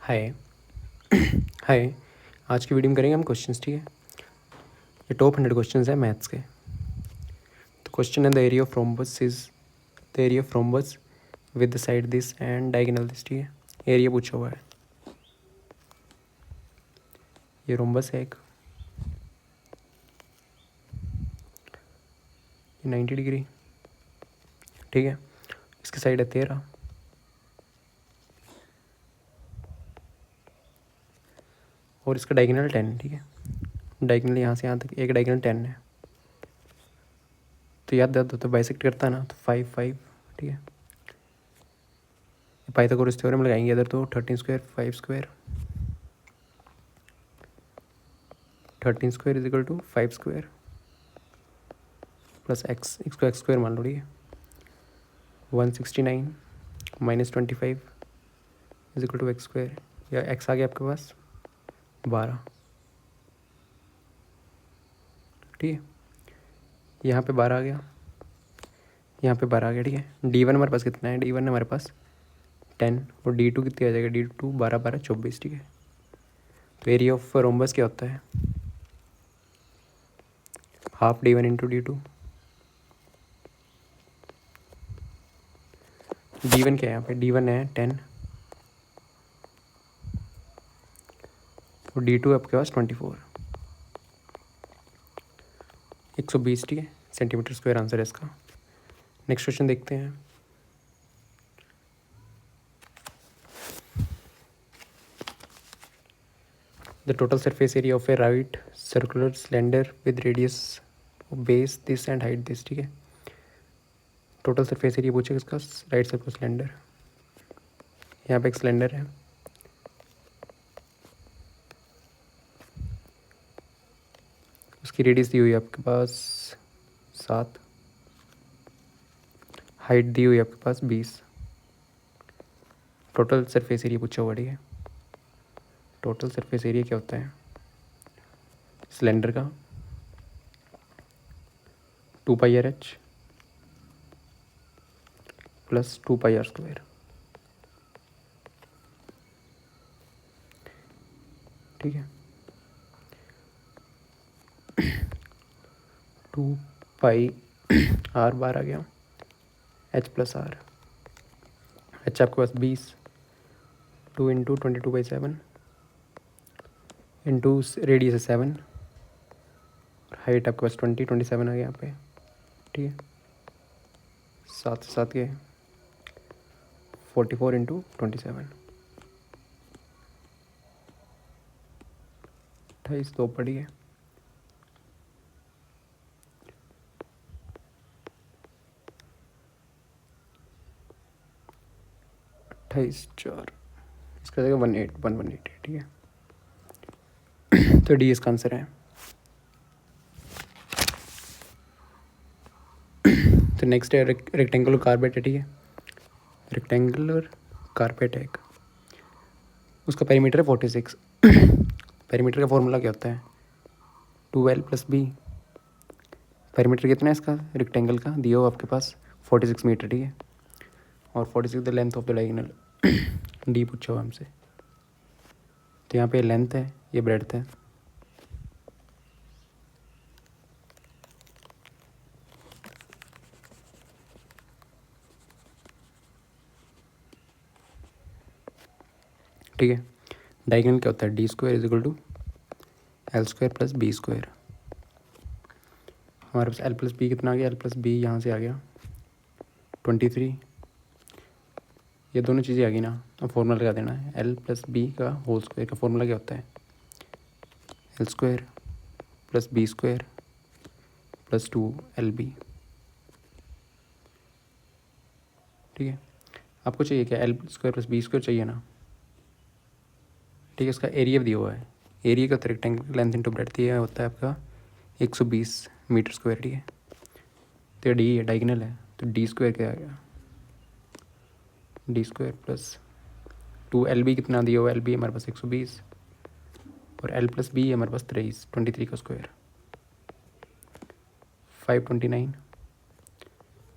हाय हाय। आज की वीडियो में करेंगे हम क्वेश्चंस, ठीक है। ये टॉप 100 क्वेश्चंस है मैथ्स के। तो क्वेश्चन है the area of rhombus is the area of rhombus with the side this and diagonal this, ठीक है। एरिया पूछा हुआ है। ये रोम्बस है एक, ये 90 डिग्री, ठीक है। इसकी साइड है 13 और इसका डायगोनल 10, ठीक है। डायगोनल यहाँ से यहाँ तक एक डायगोनल 10 है। तो याद याद तो बाइसेक्ट करता है ना, तो 5 5, ठीक है। पाइथागोरस थ्योरम लगाएंगे इधर, तो 13 square 5 square 13 square is equal to 5 square plus X, इसको एक्स स्क्वायर मान लो, ठीक है। 169 minus 25 is equal to X square, या एक्स आ गया आपके पास 12, ठीक है। यहाँ पे 12 आ गया, यहाँ पे 12 आ गया, ठीक है। D1 हमारे पास कितना है, D1 हमारे पास 10 और D2 कितनी आ जाएगा, D2 12 12 24, ठीक है। तो एरिया ऑफ रोम्बस क्या होता है, half D1 into D2। D1 क्या है यहाँ पे, D1 है 10 और D2 आपके पास 24, 120, ठीक है, सेंटीमीटर स्क्वायर आंसर है इसका। नेक्स्ट क्वेश्चन देखते हैं। The total surface area of A right circular cylinder with radius base this and height this, ठीक है। टोटल सरफेस एरिया पूछेगा इसका, राइट सर्कुलर सिलेंडर। यहाँ पे एक सिलेंडर है, उसकी रेडियस दी हुई है आपके पास 7, हाइट दी हुई है आपके पास 20। टोटल सरफेस एरिया पूछा हुआ, ठीक है। टोटल सरफेस एरिया क्या होता है सिलेंडर का, 2πRh प्लस 2πr², ठीक है। 2πr बार आ गया, h प्लस आर, h आपके पास 20, 2 इंटू 22/7 इंटू रेडियस है 7, हाइट आपके पास 27 आ गया यहाँ पे, ठीक है। 7 से 7 के 44 इंटू 27, 28 2 पड़ी है, अट्ठाईस 4, इसका देगा 1180, ठीक है। तो डी इसका आंसर है। तो नेक्स्ट है रेक्टेंगुलर कारपेट है, ठीक है। रेक्टेंगुलर कारपेट है एक, उसका पेरीमीटर है 46। पेरीमीटर का फॉर्मूला क्या होता है, 2l प्लस बी। पेरीमीटर कितना है इसका रेक्टेंगल का, दिया हो आपके पास 46 मीटर, ठीक है। और 46 the length of the diagonal, D पूछा हुआ हमसे। तो यहाँ पे लेंथ है, ये ब्रेड्थ है, ठीक है। डायगोनल क्या होता है, D square is equal to L square plus B square. हमारे पास एल प्लस बी कितना आ गया, एल प्लस बी यहाँ से आ गया 23, ये दोनों चीज़ें आ गई ना। अब फॉर्मूला लगा देना है, एल प्लस बी का होल स्क्वायर का फॉर्मूला क्या होता है, L square plus B square plus 2LB, ठीक है। आपको चाहिए क्या, L square plus B square चाहिए ना, ठीक है। इसका एरिया भी दिया हुआ है, एरिया का रेक्टेंगल लेंथ इंटू ब्रेड्थ दिया होता है आपका 120 मीटर स्क्वायर, ठीक है। तो डी है, डायगोनल है, तो डी स्क्वायर क्या आ गया, डी स्क्वायर प्लस 2LB कितना दिया हुआ, LB हमारे पास 120 और L प्लस बी हमारे पास 23 का square 529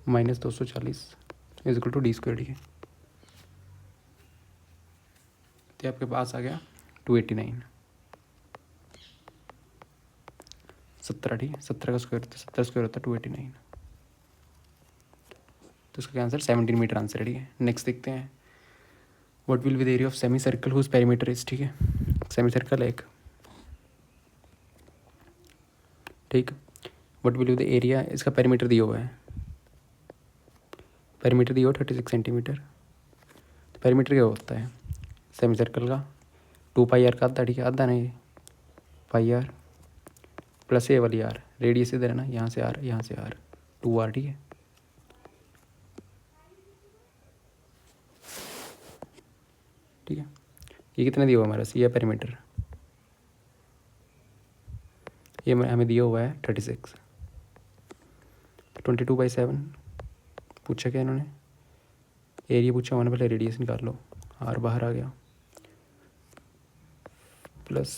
minus 240 is equal to D square, ठीक है। तो आपके पास आ गया 289, 17, ठीक है, 17 का स्क्वायर होता है, 17 स्क्वायर होता है 289। तो इसका आंसर 17 मीटर आंसर है, ठीक है। नेक्स्ट देखते हैं, what will be the area of semi circle whose perimeter is, ठीक है। सेमी सर्कल एक, ठीक। What will be the area, इसका पेरीमीटर दिया हुआ है, पेरीमीटर दिया हुआ 36 सेंटीमीटर। तो पेरीमीटर क्या होता है सेमी सर्कल का, 2 पाई आर का आधा, ठीक है, आधा नहीं, पाई आर प्लस ए वाली आर, रेडियस इधर है ना, यहाँ से आर, यहाँ से आर, 2 आर, ठीक है। ठीक है, ये कितना दिया हुआ हमारा सी है पेरीमीटर, ये हमें दिया हुआ है 36। 22/7 पूछा क्या इन्होंने, एरिया पूछा होने, पहले रेडियस निकाल लो, आर बाहर आ गया, प्लस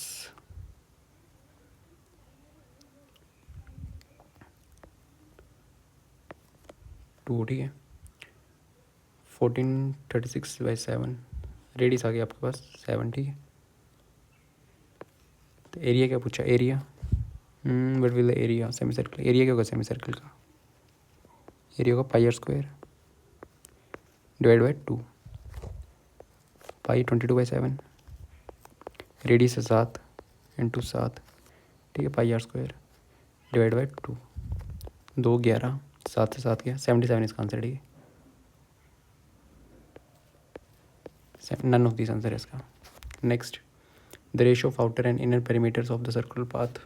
2, ठीक है। 1436/7 रेडियस आ गया आपके पास 7, ठीक है। तो एरिया क्या पूछा, area but will the area semi circle, area क्या होगा सेमी सर्कल का, एरिया होगा pi r square divide by 2, pi 22/7, radius है 7 इंटू 7, ठीक है, pi r square divide by 2, 2 11, 7 से 7 गया 77 इसका आंसर, ठीक है। नन ऑफ दिस आंसर है इसका। Next, the ratio of outer and inner perimeters of the circular path,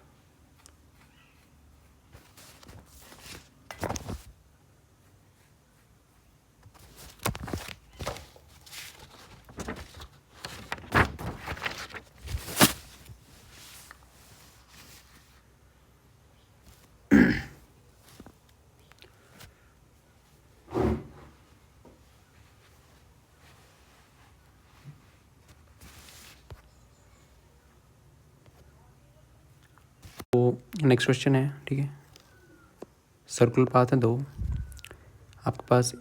तो नेक्स्ट क्वेश्चन है, ठीक है। सर्कुलर पाथ है 2, आपके पास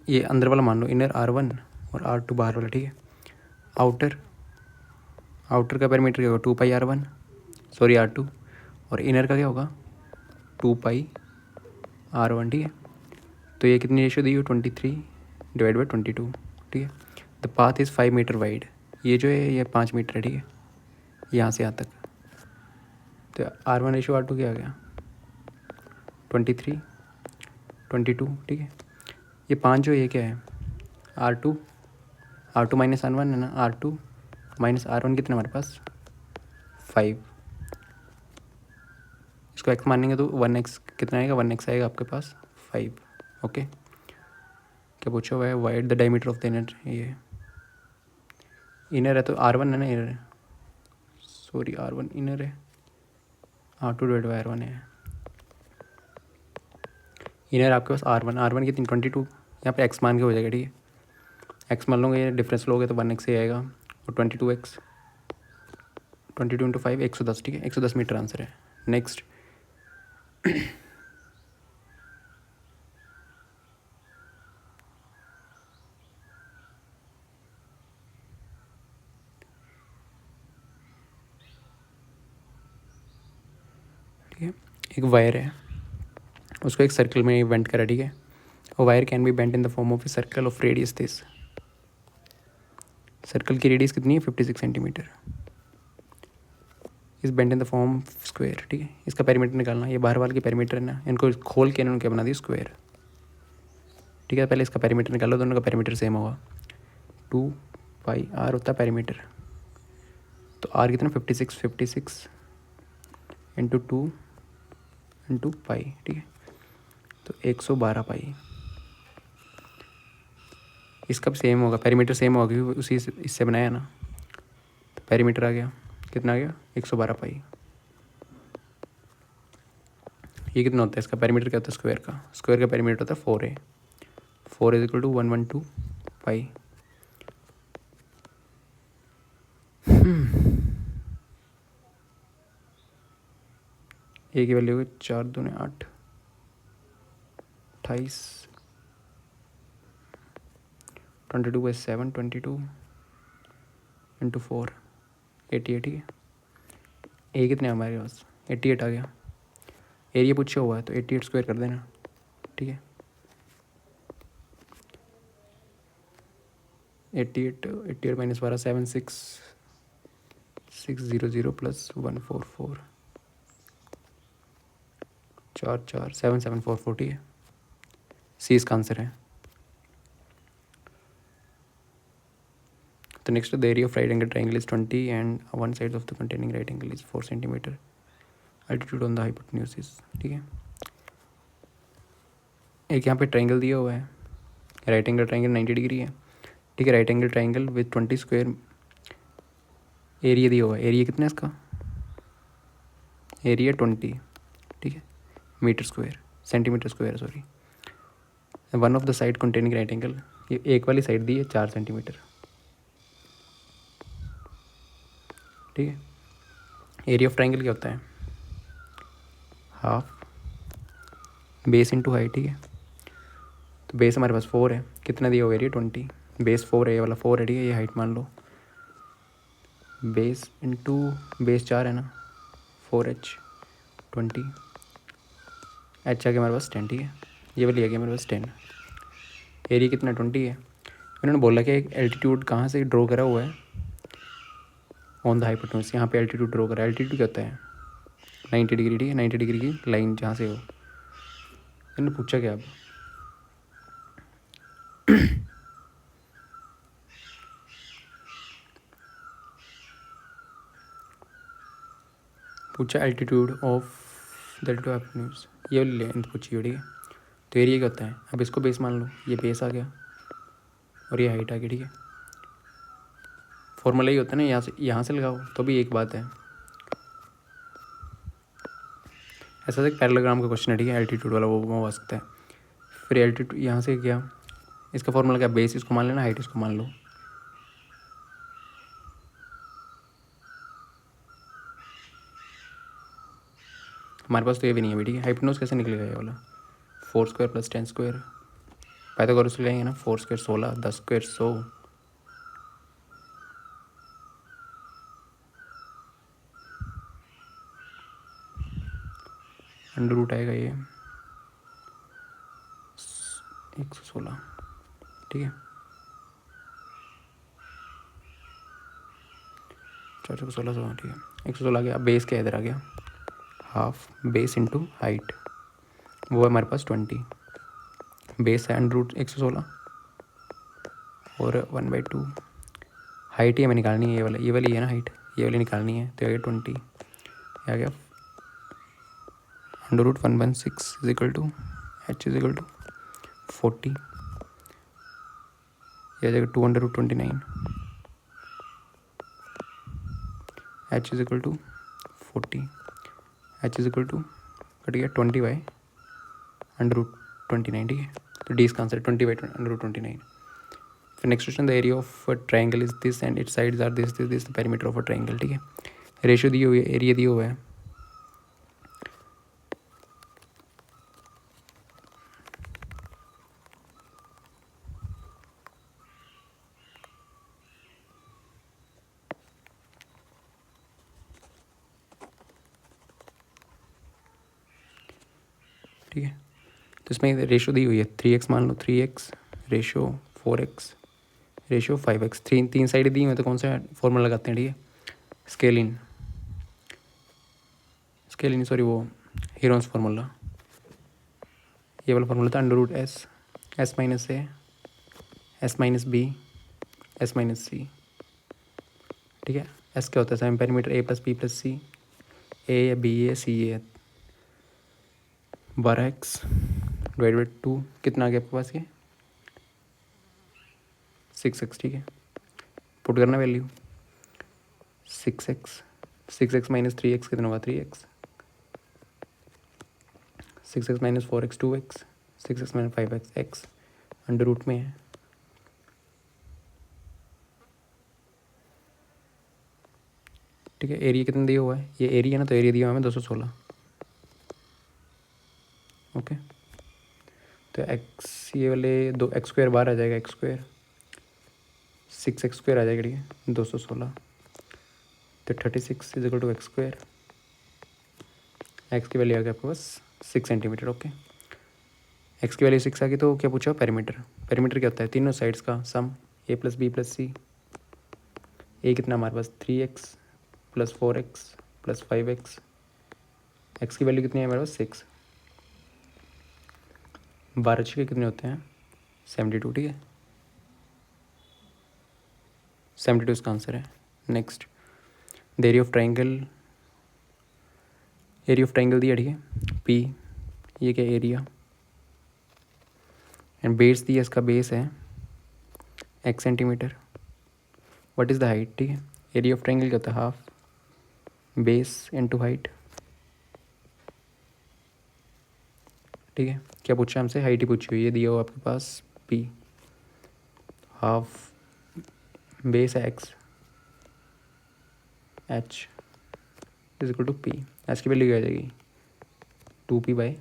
ये अंदर वाला मान लो इनर R1 और R2 बाहर वाला, ठीक है। आउटर, आउटर का पेरीमीटर क्या होगा 2 पाई R1, सॉरी R2, और इनर का क्या होगा 2 पाई R1, ठीक है। तो ये कितनी रेशियो दी हो 23 डिवाइड बाई 22, ठीक है। The path is 5 metre wide, ये जो है ये 5 मीटर है, ठीक है, यहाँ से यहाँ तक। तो R1 रेशियो R2 क्या आ गया 23 22, ठीक है। ये 5 जो ये क्या है R2, R2 माइनस R1 है ना, R2 माइनस R1 कितना हमारे पास 5, इसको x मानेंगे तो 1x कितना आएगा, 1x आएगा आपके पास 5, ओके। क्या पूछा हुआ है, wide the diameter of the inner, ये इनर है तो R1 है ना, इनर है, सॉरी R1 इनर है, R2 डिवाइड बाई R1 है, इनर आपके पास R1 कितनी 22, यहाँ पे x मान के हो जाएगा, ठीक है। x मान लोगे, ये डिफरेंस लोगे तो 1x ही आएगा, और 22x 22 इंटू 5 110, ठीक है, 110 मीटर आंसर है। नेक्स्ट, ठीक है, एक वायर है, उसको एक सर्कल में बेंड करा, ठीक है। और wire can be bend in the form of a circle of radius this, circle की रेडियस कितनी है 56 सेंटीमीटर, इस bend in the form square, ठीक है। इसका पेरीमीटर निकालना, ये बाहर वाले के पेरीमीटर है ना, इनको खोल के इन्होंने क्या बना दी स्क्वायर, ठीक है। पहले इसका पेरीमीटर निकालो, दोनों का पेरीमीटर सेम होगा, 2 पाई R होता है पेरीमीटर, तो R कितना 56 इंटू 2 इंटू पाई, ठीक है, तो 112 पाई। इसका भी सेम होगा, पेरीमीटर सेम होगा क्योंकि उसी इससे बनाया ना, तो पेरीमीटर आ गया कितना आ गया 112 पाई। ये कितना होता है, इसका पेरीमीटर क्या होता है स्क्वायर का, स्क्वायर का पेरीमीटर होता है 4a, 4 इज इक्वल टू 112 पाई। ए की वैल्यू होगी 4 दूने 8, 28, 22/7 22, इंटू 4 88, ठीक है। ए कितने हैं हमारे पास, 88 आ गया। एरिया पूछा हुआ है तो 88 स्क्वायर कर देना, ठीक है। 88 माइनस 12 76600 प्लस 144 4 7744, ठीक है। सी इसका आंसर है। तो next the area of right angle triangle is 20 and one side of the containing right angle is 4 centimetre, altitude on the hypotenuse is, ठीक है। एक यहाँ पे ट्राइंगल दिया हुआ है, राइट एंगल ट्राइंगल 90 डिग्री है, ठीक है। Right angle triangle with 20 square area दिया हुआ है। एरिया कितना है इसका, एरिया 20, ठीक है, metre square, centimetre square sorry. One of the side containing right angle, ये एक वाली साइड दी है 4 सेंटीमीटर, ठीक है। एरिया ऑफ ट्राइंगल क्या होता है, हाफ बेस इंटू हाइट, ठीक है। तो बेस हमारे पास 4 है, कितना दिया हुआ एरिया 20, बेस 4 है, ये वाला 4 है, ठीक है। ये हाइट मान लो, बेस इंटू बेस 4 है ना, 4h 20, एच आ गया हमारे पास 10, ठीक है। ये वाली आ गया हमारे पास 10। एरिया कितना 20 है। उन्होंने बोला कि एक एल्टीट्यूड कहाँ से ड्रॉ करा हुआ है, ऑन द हाइपोटेन्यूज, यहाँ पे एल्टीट्यूड ड्रॉ करा है। एल्टीट्यूड क्या होता है 90 डिग्री, ठीक है। 90 डिग्री की लाइन जहाँ से हो। इन्होंने पूछा क्या अब, पूछा एल्टीट्यूड ऑफ द हाइपोटेन्यूज, ये वाली लेंथ पूछी हो, ठीक है। तो एरिया क्या होता है, अब इसको बेस मान लो, ये बेस आ गया और ये हाइट आ गई, ठीक है। फॉर्मूला ही होता है ना, यहाँ से लगाओ तो भी एक बात है। ऐसा एक पैरेललोग्राम का क्वेश्चन है, ठीक है, एल्टीट्यूड वाला, वो आ सकता है। फिर एल्टीट्यूड यहाँ से क्या, इसका फॉर्मूला क्या, बेस इसको मान लेना, हाइट इसको मान लो। हमारे पास तो ये भी नहीं है, ठीक है। हाइपोटेन्यूज कैसे निकलेगा ये वाला, 4 स्क्वायर प्लस 10 स्क्वायर, पाइथागोरस लगाएंगे ना, 4 स्क्वायर 16, 10 स्क्वायर 100, अंडर रूट आएगा ये 116, ठीक है। 416, ठीक है, 116 आ गया। अब बेस क्या इधर आ गया, हाफ बेस इंटू हाइट, वो है हमारे पास 20, बेस है अंडर रूट 116 और 1/2, हाइट ही हमें निकालनी है, ये वाली है ना हाइट, ये वाली निकालनी है। तो आ गया 20, आ गया under root 1/6 is equal to h is equal to 40, यह आ जाएगा 2/29, h is equal to 40, h is equal to cut गया 20/√29, ठीक है। तो डी इसका आंसर 20/√29। फिर next question, the area of triangle is this and its sides are this the perimeter of a triangle, ठीक है। रेशियो दी हुई है, एरिया दिया हुआ है, ठीक है। तो इसमें रेशो दी हुई है 3x मान लो, 3x ratio 4x ratio 5x, तीन साइड दी हुई है, तो कौन सा फॉर्मूला लगाते हैं, ठीक है। स्केलिन सॉरी वो हीरोन्स फार्मूला, ये वाला फार्मूला था, under root s minus a s minus b s minus c, ठीक है। एस क्या होता है, semi perimeter a plus b plus c, a या b a c a, 12x divide by 2, कितना आ गया आपके पास ये 6x, ठीक है। पुट करना वैल्यू 6x माइनस 3x कितना होगा 3x, 6x minus 4x 2x, 6x minus 5x x under root में है, ठीक है। एरिया कितना दिया हुआ है, ये एरिया ना, तो एरिया दिया हुआ है 216, ओके। तो x ये वाले 2x स्क्वायर बाहर आ जाएगा, x स्क्वायर 6x² आ जाएगा, ठीक है, 216। तो 36 is equal to x²। X की वैल्यू आ गई आपके पास 6 सेंटीमीटर। ओके, एक्स की वैल्यू 6 आ गई तो क्या पूछा, पेरीमीटर। पेरीमीटर क्या होता है, तीनों साइड्स का सम, a + b + c। ए कितना हमारे पास 3x + 4x + 5x। एक्स की वैल्यू कितनी है हमारे पास 6। 12 के कितने होते हैं 72, ठीक है, 72 इसका आंसर है। Next, the area of triangle, area of triangle दिया, ठीक है, पी, ये क्या एरिया, एंड बेस दिया, इसका बेस है x centimetre. What is the height, ठीक है, एरिया ऑफ ट्राइंगल क्या होता है, हाफ बेस इनटू हाइट, ठीक है। क्या पूछा हमसे, हाइट ही पूछी हुई है, दिया हो आपके पास p, हाफ बेस है x, h is equal to p। h की वैल्यू क्या आ जाएगी 2p/a,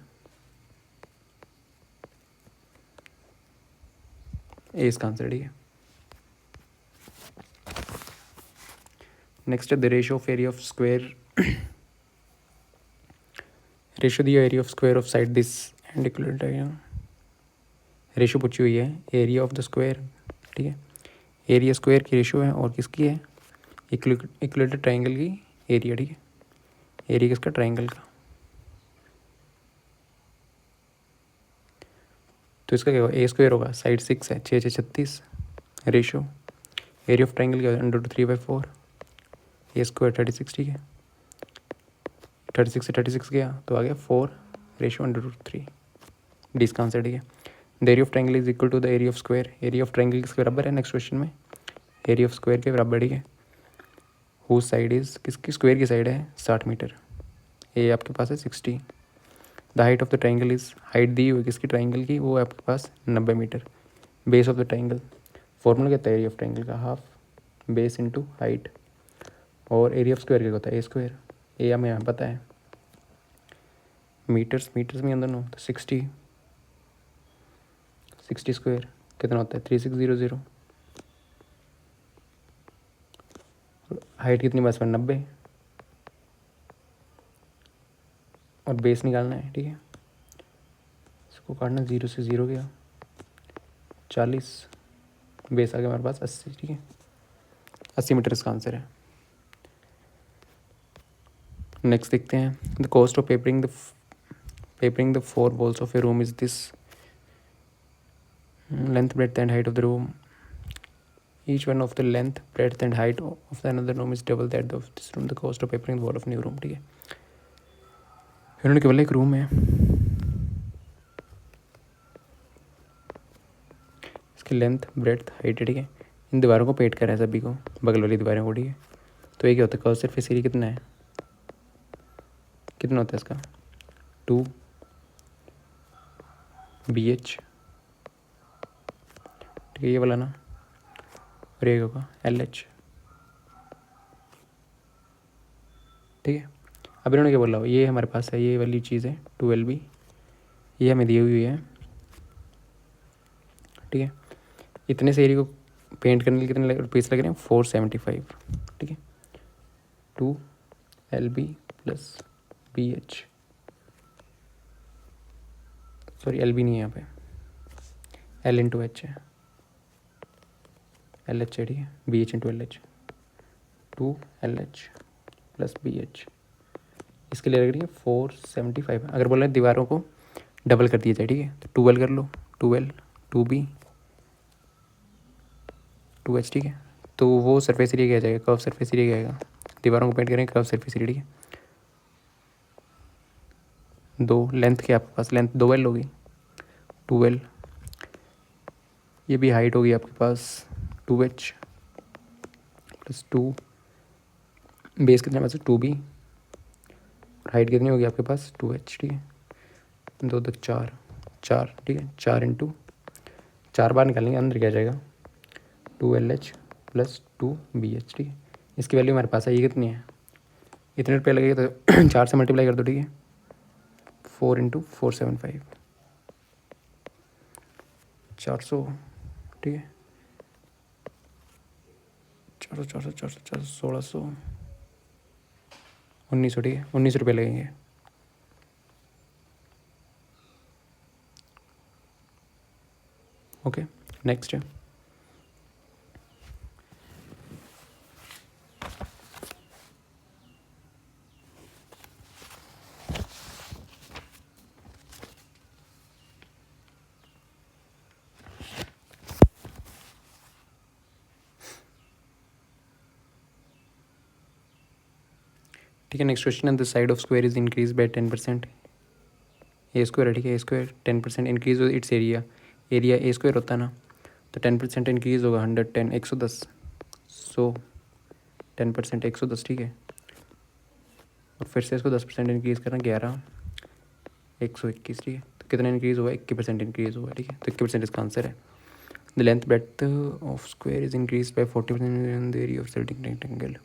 इसका आंसर, ठीक है। नेक्स्ट है the ratio of area of square, ratio दिया area of square of side this and equal, ratio पूछी हुई है एरिया ऑफ द स्क्वायर, ठीक है, एरिया स्क्वायर की रेशियो है और किसकी है, इक्वलेटर ट्राइंगल की एरिया, ठीक है, एरिया किसका, ट्राइंगल का। तो इसका क्या होगा, a² होगा, साइड 6 है, 6 6 36, रेशियो एरिया ऑफ ट्राइंगल क्या होगा, √3/4, a² 36, ठीक है, 36 से 36 गया तो आ गया 4, रेशियो √3, डी इसका आंसर, ठीक है। The area of triangle is equal to the area of square, area of triangle किसके बराबर है, नेक्स्ट क्वेश्चन में एरिया ऑफ स्क्वायर के बराबर, ठीक है। हुज साइड इज, किसकी स्क्वायर की साइड है 60 मीटर, ए आपके पास है 60। The height of the triangle is, height दी हुई किसकी, ट्राइंगल की, वो है आपके पास 90 meter. Base of the triangle, formula क्या होता है एरिया ऑफ ट्राइंगल का, हाफ बेस इंटू हाइट, और एरिया ऑफ स्क्वायर क्या होता है a², ए हमें यहाँ पता है, मीटर्स में अंदर नो, तो 60 स्क्वायर कितना होता है 3600। हाइट कितनी बस में 90, और बेस निकालना है, ठीक है, इसको काटना, 0 से 0 गया 40, बेस आ गया हमारे पास 80, ठीक है, 80 मीटर इसका आंसर है। नेक्स्ट देखते हैं, the cost of papering the 4 walls of A room is this, length breadth and height of the room, each one of the length breadth and height of the another room is double that of this room, the cost of papering the wall of new room, ठीक है। इन्होंने केवल एक room है, इसकी length breadth height है, ठीक है, इन दीवारों को पेंट करा है सभी को, बगल वाली दीवारों को, ठीक है। तो ये क्या होता है, कर्व सरफेस एरिया कितना है, कितना होता है इसका 2BH, ठीक है, ये वाला ना, और ये होगा LH, ठीक है। अब इन्होंने क्या बोला, ये हमारे पास है, ये वाली चीज़ है 2LB, ये हमें दी हुई है, ठीक है। इतने से एरिया को पेंट करने के लिए कितने रुपीस लग रहे हैं 475, ठीक है, 2LB + BH, सॉरी LB नहीं है यहाँ पे, L/H है, LH है, ठीक है, BH/LH, 2LH + BH, इसके लिए लग रही है 475। अगर बोल रहे हैं दीवारों को डबल कर दिया जाए, ठीक है, तो 2L कर लो, 2L 2B 2H, ठीक है। तो वो सरफेस एरिया क्या जाएगा, कर्व सरफेस एरिया क्या आएगा, दीवारों को पेंट करेंगे कर्व सरफेस एरिया, ठीक है। 2 लेंथ क्या आपके पास, लेंथ 2L होगी, 2L, ये भी हाइट होगी आपके पास 2H + 2, बेस कितने पास 2B, और हाइट कितनी होगी आपके पास 2H, ठीक है, 2 2 4 4, ठीक है, 4 × 4 बार निकालेंगे, अंदर क्या जाएगा 2LH + 2BH, ठीक है। इसकी वैल्यू हमारे पास है, ये कितनी है, इतने रुपये लगेगा तो 4 से मल्टीप्लाई कर दो, ठीक है, 4 × 475, 400, ठीक है, 400 1600 1900, ठीक है, 19 रुपये लगेंगे। ओके, नेक्स्ट है ठीक है। नेक्स्ट क्वेश्चन है, the side of square is increase by 10%। A square है, ठीक है, ए स्क्वायर 10% इंक्रीज हो it's area, area A square होता है ना, तो 10% इंक्रीज होगा 110 110, सो 10% 110, ठीक है। और फिर से इसको 10% इंक्रीज़ करना 11 121, ठीक है। तो कितना इंक्रीज़ हुआ, 21% इंक्रीज़ हुआ, ठीक है। तो 21% इसका आंसर है। The length breadth of square is increase by 40% in the area of certain rectangle,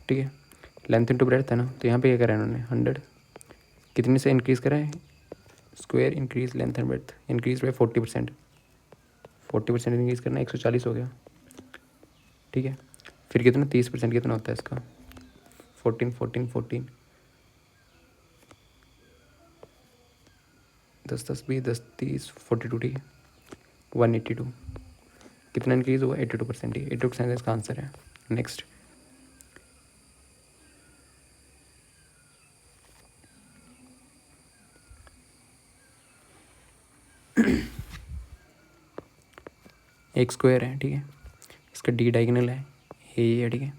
ठीक है। लेंथ इंटू ब्रेड्थ है ना, तो यहाँ पे क्या करा है इन्होंने 100 कितने से इंक्रीज़ करा है, square increase length and breadth increase by 40%, 40% increase करना 140 हो गया, ठीक है। फिर कितना 30% कितना होता है इसका, 14 14 14, 10 10 20 10 30 42, ठीक है, 182, कितना इंक्रीज़ हुआ 82%, ठीक है, 82% इसका आंसर है। नेक्स्ट एक स्क्वायर है, ठीक है, इसका डी डायगोनल है, ये है, ठीक है।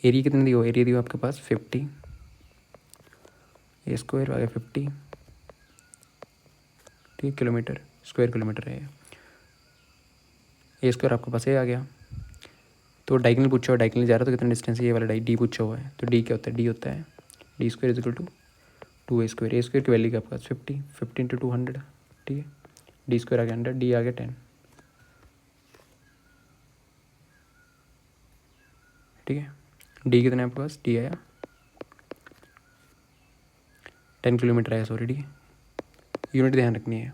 एरिया कितने दियो, एरिया दियो आपके पास 50, ए स्क्वायर आ गया 50, ठीक है, किलोमीटर स्क्वायर किलोमीटर है, ए स्क्वायर आपके पास ये आ गया। तो डायगोनल पूछा हुआ, डायगोनल जा रहा है तो कितना डिस्टेंस है, ये वाला डी पूछा हुआ है, तो डी क्या होता है, डी होता है D square is equal to 2 A square की वैल्यू क्या आपके पास 50, 50 इंटू 200, ठीक है। डी स्क्वायर आ गया 100, डी आ गया 10, ठीक है। डी कितना है आपके पास, डी आया 10 किलोमीटर आया, सॉरी, ठीक है, यूनिट ध्यान रखनी है।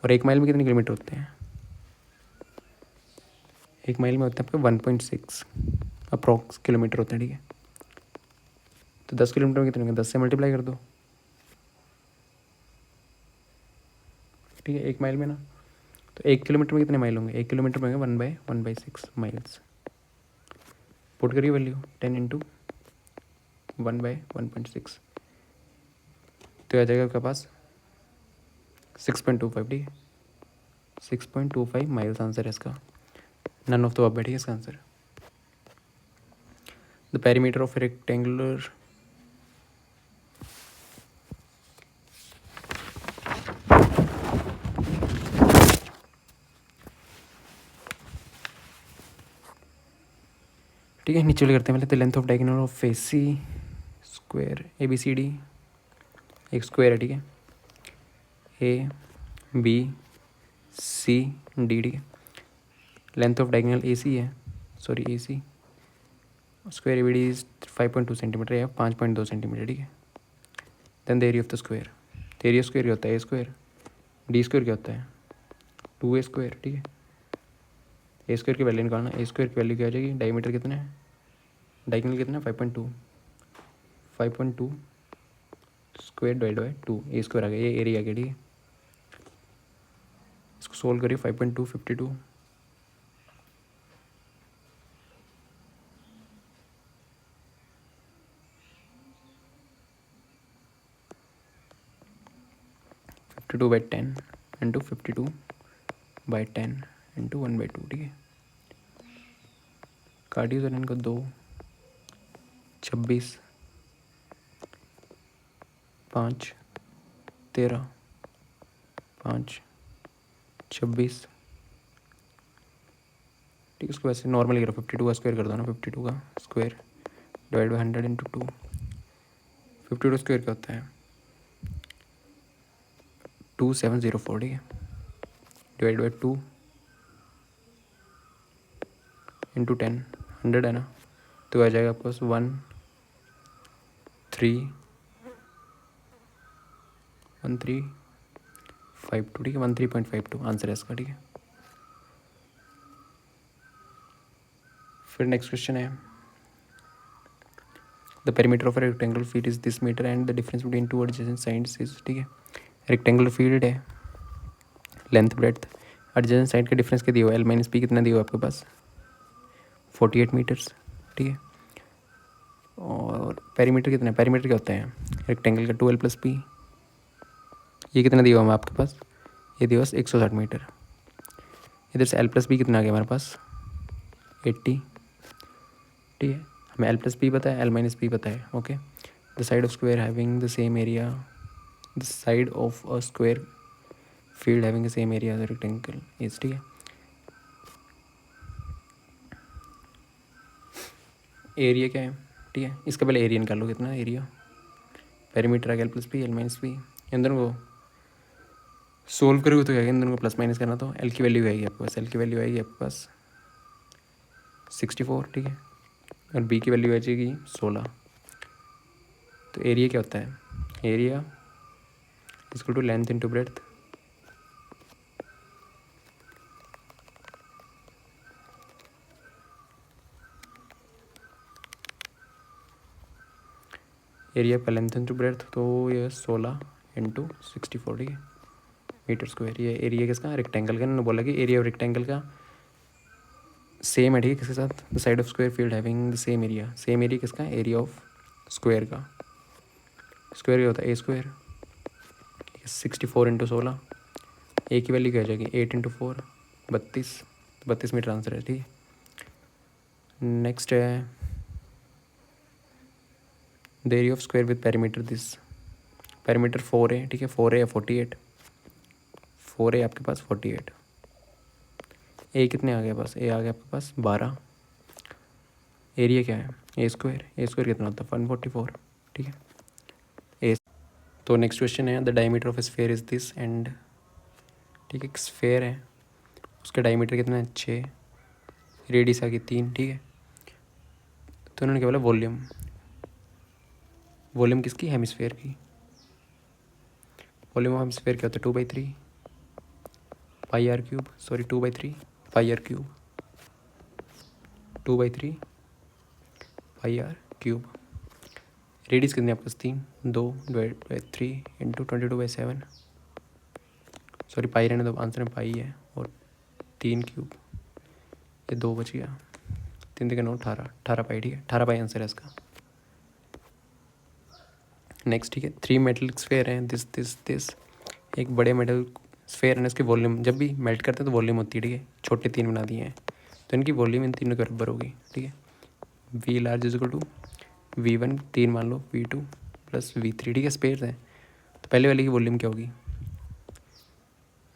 और एक माइल में कितने किलोमीटर होते हैं, एक माइल में होते हैं आपके 1.6 अप्रॉक्स किलोमीटर होते हैं, ठीक है। तो 10 किलोमीटर में कितने होंगे, 10 से मल्टीप्लाई कर दो, ठीक है, एक माइल में ना, तो 1 किलोमीटर में कितने माइल होंगे, 1 किलोमीटर में होंगे 1/1/6 माइल्स। पुट करिए वैल्यू 10 इंटू 1/1.6, तो आ जाएगा आपके पास 6.25, ठीक है, 6.25 माइल्स आंसर है इसका। नन ऑफ द अबव, ठीक है इसका answer. The perimeter of rectangular ठीक है, नीचे वाले करते हैं पहले। The length of diagonal of फेसी square A B C D, एक स्क्वायर है, ठीक है, ए बी सी डी, ठीक है। Length of diagonal A C है, sorry A C, square A B D is 5.2 centimetre या 5.2 सेंटीमीटर, ठीक है। Then the area of the square, तो एरिया स्क्वायर क्या होता है, ए स्क्वायर, डी स्क्वायर क्या होता है 2a स्क्वायर, ठीक है। ए स्क्वायर की वैल्यू निकालना, ए स्क्वायर की वैल्यू क्या आ जाएगी, डायमीटर कितना है, डायगोनल कितना है 5.2, 5.2 square divide by 2, A square आ गया, ये एरिया आ गया, ठीक है। इसको सोल्व करिए, 5.2 52, 52/10 इंटू 52/10 इंटू 1/2, ठीक है। काटिए सर इनको, 2 26 5 13 5 26, ठीक है। उसको वैसे नॉर्मली करो, 52 का स्क्वायर कर दो ना, 52 का square divide by 100 into 2, 52 square क्या होता है 2704, ठीक है, डिवाइड बाई 2 इंटू 10, 100 है ना, तो आ जाएगा आपके पास 1352, ठीक है, 13.52 आंसर है इसका, ठीक है। फिर नेक्स्ट क्वेश्चन है the perimeter of rectangular field is this metre and the difference between two adjacent sides is, ठीक है। रेक्टेंगुलर फील्ड है, लेंथ ब्रेड्थ, एडजेसेंट साइड का डिफरेंस क्या दिया हुआ है, L-P कितना दिया हुआ है आपके पास 48 मीटर्स, ठीक है। और पेरीमीटर कितना है, पेरीमीटर क्या होता है रेक्टेंगल का 2L+P, ये कितना दिया हुआ है आपके पास, ये दिया हुआ 160 मीटर। इधर से L+B कितना आ गया हमारे पास 80, ठीक है। हमें L+P पता है, L-P पता है, okay. The side of square having the same area, the side of a square field having the same area rectangle is, ठीक है। एरिया क्या है, ठीक है, इसका पहले एरिया निकाल लो कितना एरिया, पेरीमीटर आ गया L+P L-P, इन दोनों को सोल्व करोगे तो क्या इन दोनों को प्लस माइनस करना, तो L की वैल्यू आएगी आपके पास, L की वैल्यू आएगी आपके पास 64, ठीक है, और B की वैल्यू आ जाएगी 16। तो एरिया क्या होता है, area equal to length into breadth, area का लेंथ इंटू ब्रेड्थ, तो ये 16 इंटू 64, ठीक है, मीटर स्क्वायर। ये एरिया किसका, रेक्टेंगल का, ना बोला कि एरिया ऑफ रेक्टेंगल का सेम है, ठीक है, किसके साथ, the side of square field having the same area, same area किसका, एरिया ऑफ स्क्वायर का, स्क्वायर क्या होता है ए स्क्वायर, 64 इंटू 16, ए की वैल्यू क्या हो जाएगी 8 इंटू 4 32, 32 मीटर आंसर है, ठीक है। नेक्स्ट है the area of square with perimeter this, perimeter 4 है, ठीक है, 4 है 48, 4 है आपके पास 48, ए कितने आ गए पास, ए आ गया आपके पास 12, एरिया क्या है ए स्क्वायर कितना होता है 144, ठीक है ए। तो नेक्स्ट क्वेश्चन है the diameter of sphere is this and, ठीक है, स्फेयर है, उसका डायमीटर कितना है 6, रेडियस आ गई 3, ठीक है। तो उन्होंने क्या बोला वॉल्यूम, वॉल्यूम किसकी, हेमिस्फेयर की, वॉल्यूम ऑफ हेमिस्फेयर क्या होता है 2/3 pi r cube, sorry 2/3 pi r cube, 2/3 pi r cube. Radius कितनी आपके पास 3, 2/3 इंटू 22/7, सॉरी पाई रहने दो, आंसर में पाई है, और 3 क्यूब, ये 2 बच गया, 3 3 9 18, 18 पाई, ठीक है, 18 पाई आंसर है इसका। नेक्स्ट, ठीक है, 3 मेटल स्फेयर हैं दिस दिस दिस, एक बड़े मेटल स्फेयर है, इसके वॉल्यूम जब भी मेल्ट करते हैं तो वॉल्यूम होती है, ठीक है, छोटे 3 बना दिए हैं, तो इनकी वॉल्यूम इन तीनों के बराबर होगी, ठीक है। V large is equal to V1 3 मान लो, V2 प्लस V3, ठीक है, स्पेयर है, तो पहले वाले की वॉल्यूम क्या होगी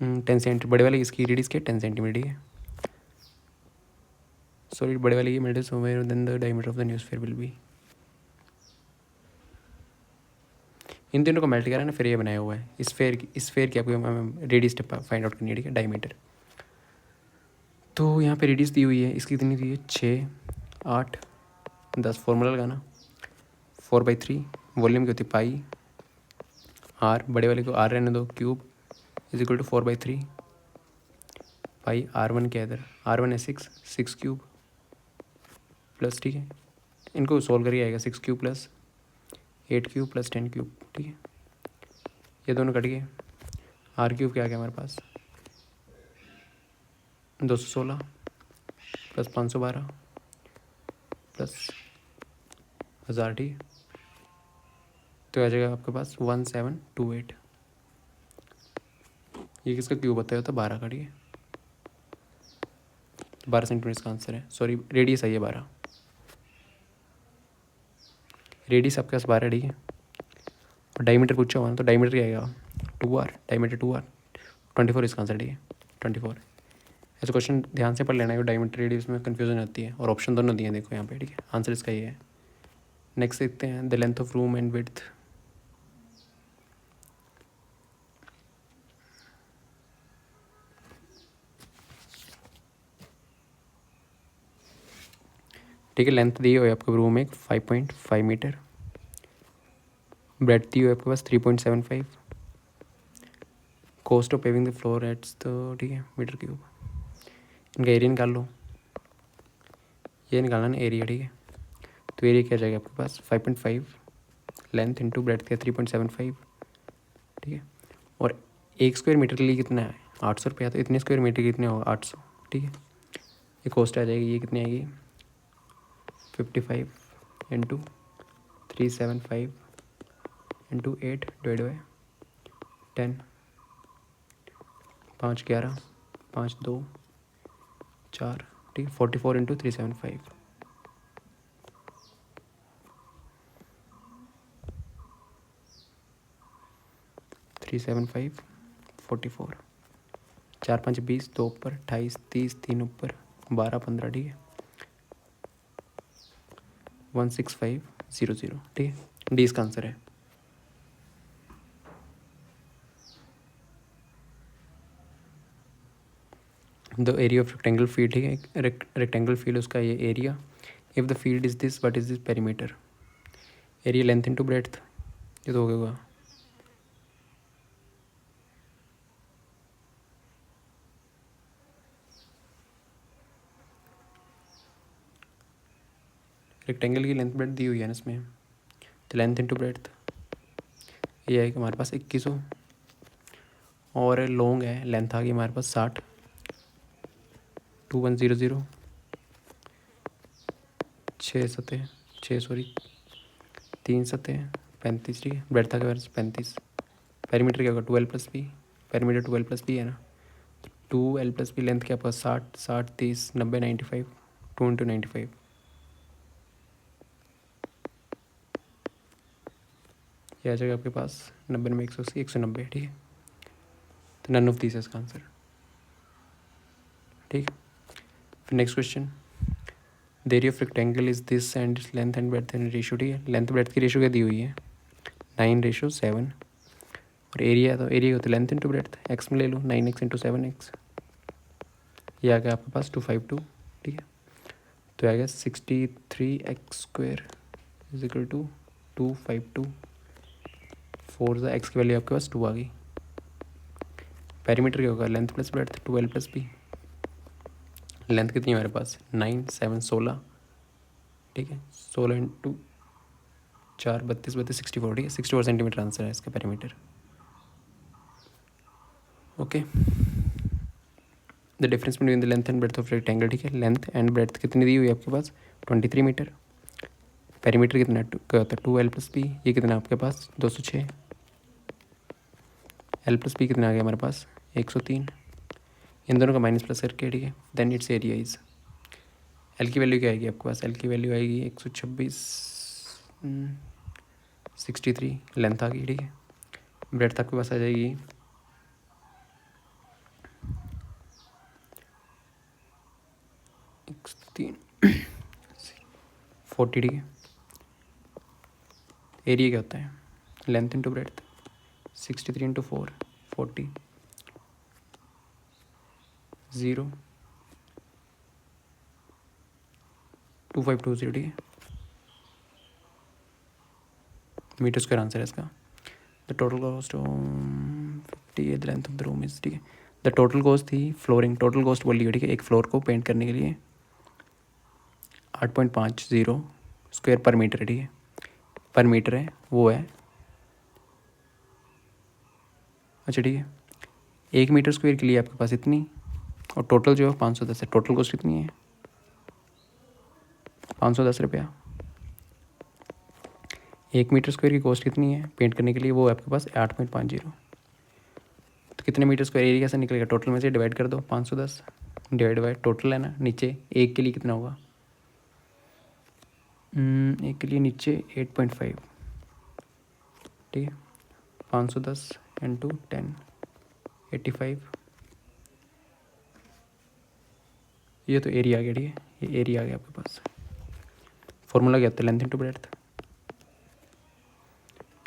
10 सेंटीमीटर, बड़े वाले इसकी रेडियस क्या 10 सेंटीमीटर, ठीक है, सॉरी बड़े वाले की middle somewhere then the diameter of the new sphere will be, इन तीनों को मेल्ट करा ना फिर ये बनाया हुआ है इस फेयर की आपको रेडियस फाइंड आउट करनी है, ठीक है, डायमीटर। तो यहाँ पे रेडियस दी हुई है, इसकी कितनी दी है 6 8 10, फॉर्मूला लगाना 4/3, वॉल्यूम की होती है पाई आर, बड़े वाले को आर रहने दो, cube is equal to 4/3 pi R1 क्या इधर, R1 है 6 क्यूब प्लस, ठीक है, इनको सोल्व करके आएगा 6 cube plus 8 cube plus 10 cube, ठीक है, ये दोनों कट गए, आर क्यूब क्या आ गया हमारे पास 216 प्लस 512 प्लस 1000, ठीक है, तो आ जाएगा आपके पास 1728, ये किसका क्यूब होता है 12 का, ठीक है, 12 सेंटीमीटर इसका आंसर है, सॉरी रेडियस आई है 12, रेडियस आपके पास 12, ठीक है, और डायमीटर पूछा हुआ ना, तो डायमीटर क्या आएगा 2R, डायमीटर 2R 24 इसका आंसर, ठीक है 24। ऐसे क्वेश्चन ध्यान से पढ़ लेना है, डायमीटर रेडियस में कन्फ्यूजन आती है, और ऑप्शन दोनों दिए हैं देखो यहाँ पे, ठीक है, आंसर इसका ये है। नेक्स्ट देखते हैं the length of room and width, ठीक है, लेंथ दी हुई है आपके रूम में 5.5 मीटर, ब्रेड दी हुई है आपके पास 3.75, cost of paving the floor at तो, ठीक है, मीटर क्यूब, इनका एरिया निकाल लो, ये निकालना ना एरिया, ठीक है। तो एरिया क्या जाएगा आपके पास 5.5 लेंथ इंटू ब्रेथ का 3.75, ठीक है। और 1 स्क्वायर मीटर के लिए कितना है 800 रुपया, तो इतने स्क्वायर मीटर कितने होगा 800, ठीक है। ये कॉस्ट आ जाएगी, ये कितनी आएगी 55 इंटू 375 इंटू 8 डिवाइड बाई 10, 5 11 5 2 4, ठीक है। 44 इंटू 375, 375 44, 4 5 20, 2 ऊपर 28 30, 3 ऊपर 12 15, ठीक है। 16500, ठीक है। डी इसका आंसर है। The area of rectangle field, ठीक है। रेक्टेंगल फील्ड उसका ये area. If the field is this, what is this perimeter? Area length into breadth, ये तो हो गया। रेक्टेंगल की लेंथ ब्रेड्थ दी हुई है ना इसमें, तो लेंथ इंटू ब्रेड्थ ये है कि हमारे पास 2100, और लॉन्ग है, लेंथ आ गई हमारे पास 60, 2100, 6 सतह 6 सॉरी 3 सतह 35, ठीक है। ब्रेड्थ आ गया 35। पेरीमीटर क्या होगा 12+b, पेरीमीटर 12+b है ना, 2l+b। लेंथ क्या आपका 60 60 30 90 95, 2 इंटू 95, ये आ जाएगा आपके पास 90 में 180 190, ठीक है। तो नन ऑफ दिस है इसका आंसर, ठीक है। फिर next question, the area of rectangle is this and length and breadth and ratio, ठीक है। लेंथ ब्रेड्थ की रेशियो क्या दी हुई है 9:7, और एरिया, तो एरिया होता है लेंथ इंटू ब्रेड्थ, एक्स में ले लो 9x इंटू 7x, ये आ गया आपके पास 252, ठीक है। तो आ गया 63x² इज इक्वल टू 252, 4 ज़ा एक्स की वैल्यू आपके पास 2 आ गई। पेरीमीटर क्या होगा length plus breadth 12+b, length कितनी है हमारे पास 9 7 16, ठीक है। 16 इंटू 4 32 32 64, ठीक है। 64 सेंटीमीटर आंसर है इसका perimeter, okay. The difference between the length and breadth of rectangle, ठीक है। लेंथ एंड ब्रेड्थ कितनी दी हुई है आपके पास 23 मीटर। पेरीमीटर कितना क्या होता है 2l+b, ये कितना है आपके पास 206, l+b कितना आ गया हमारे पास 103, इन दोनों का माइनस प्लस करके, ठीक है। Then it's area is, L की वैल्यू क्या आएगी आपके पास, एल की वैल्यू आएगी 126 63, लेंथ आ गई, ठीक है। ब्रेड्थ आपके पास आ जाएगी 40, ठीक है। एरिया क्या होता है लेंथ इंटू ब्रेड्थ, 63 इंटू 4 40 0 2520, ठीक है। मीटर स्क्वायर आंसर है इसका। The total cost 50 the length of the room is, ठीक है। द टोटल कॉस्ट थी फ्लोरिंग, टोटल कॉस्ट बोली है, ठीक है। एक फ्लोर को पेंट करने के लिए 8.50 स्क्वायर पर मीटर है, ठीक है। पर मीटर है वो है, अच्छा ठीक है। 1 मीटर स्क्वायर के लिए आपके पास इतनी, और टोटल जो है 510 है। टोटल कॉस्ट कितनी है 510 रुपया। 1 मीटर स्क्वायर की कॉस्ट कितनी है पेंट करने के लिए, वो है आपके पास 8.50। तो कितने मीटर स्क्वायर एरिया से निकलेगा टोटल में से डिवाइड कर दो, 510 डिवाइड बाई टोटल है ना, नीचे एक के लिए कितना होगा, एक के लिए नीचे 8.5, ठीक है। 510 इंटू 10 85, ये तो एरिया आ गया, ठीक है। ये एरिया आ गया आपके पास। फॉर्मूला क्या होता है लेंथ इंटू ब्रेड्थ,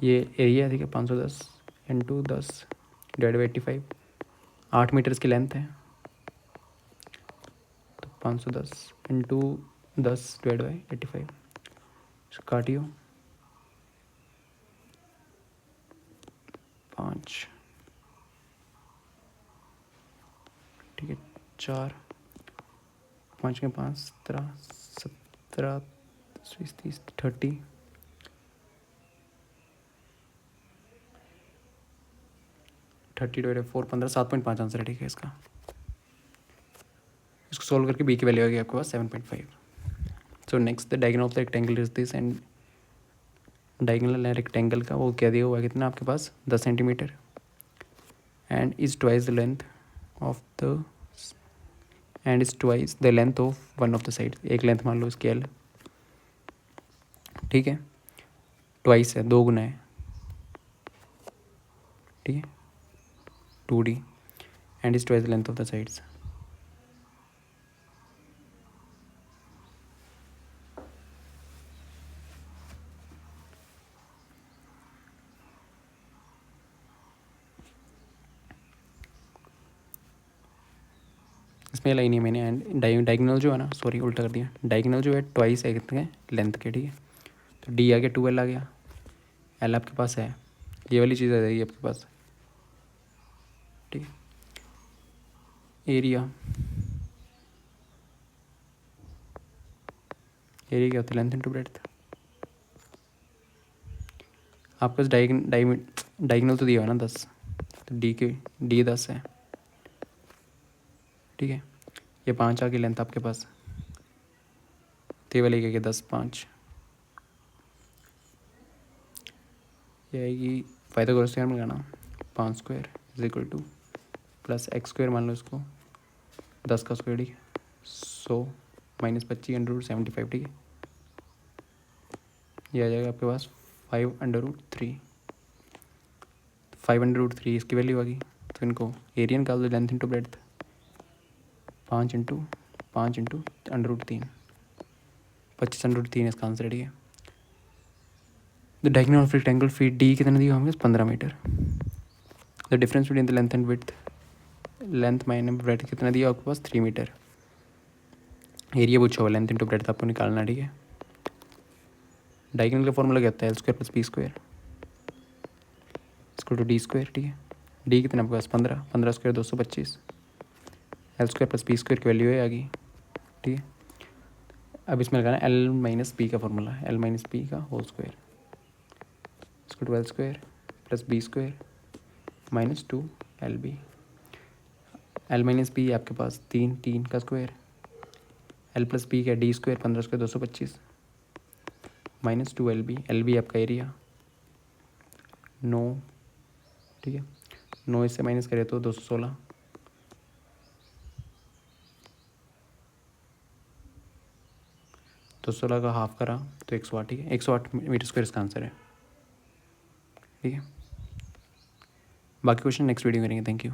ये एरिया है, ठीक है। 510 इंटू 10 डिवाइड बाई 85, 8 मीटर्स की लेंथ है, तो 510 इंटू 10 डिवाइड बाई 85, काटियो 5, ठीक है। 4 5 के 5 17 17 20 30 30 30/4 15 7.5 आंसर है। ठीक है इसका। इसको सोल्व करके बी की वैल्यू आ गई आपके पास 7.5। So next the diagonal of the rectangle is this and diagonal है रेक्टेंगल का, वो क्या दिया हुआ है कितना आपके पास 10 centimetre and is twice the length of the end is twice the length of one of the side. एक लेंथ मान लो इसकी एल, ठीक है, ट्वाइस है, 2 गुना है, ठीक है, 2D and is twice the length of the sides. इसमें लाइन है मैंने एंड डायगोनल जो है ना, सॉरी उल्टा कर दिया, डायगोनल जो है ट्वाइस है कितने लेंथ के, ठीक है। तो डी आ गया 2L आ गया, एल आपके पास है, ये वाली चीज़ आ जाएगी आपके पास, ठीक है। एरिया क्या होता है लेंथ इंटू ब्रेड्थ। आपके पास डायगोनल तो दिया हुआ ना 10, तो डी 10 है, ठीक है। ये 5 आ गई लेंथ आपके पास, तो ये वाली क्या 10 5, ये आएगी पाइथागोरस थ्योरम लगाना, 5 square is equal two plus x square मान लो इसको 10 का स्क्वायर, ठीक है, 100 माइनस 25 √75, ठीक है। ये आ जाएगा आपके पास 5√3, 5√3 इसकी वैल्यू आ गई। तो इनको एरिया निकाल दो, लेंथ इंटू ब्रेड्थ, 5 इंटू √3, 25√3 इसका आंसर है, ठीक है। The diagonal of rectangle feet D कितने दिए होंगे 15 metre. The difference between the length and width, length minus breadth कितना दिया आपके पास 3 मीटर। एरिया पूछा हुआ, लेंथ इंटू ब्रेड्थ आपको निकालना, ठीक है। डायगोनल का फॉर्मूला क्या होता है, L square plus B square इसको टू डी स्क्वायर, ठीक है। डी कितना आपके पास 15 square 225, L square plus B square की वैल्यू है आ गई, ठीक है। अब इसमें लगाना L माइनस बी का फॉर्मूला, L माइनस बी का होल स्क्वायर इसको 12 square plus B square minus 2LB। L minus B आपके पास 3 का स्क्वायर, L प्लस बी का D square 15 square 225 minus 2LB। LB आपका एरिया 9, ठीक है, 9 इससे माइनस करें तो 216, तो 16 का हाफ करा तो 108, ठीक है, 108 मीटर स्क्वायर इसका आंसर है, ठीक है। बाकी क्वेश्चन नेक्स्ट वीडियो करेंगे। Thank you.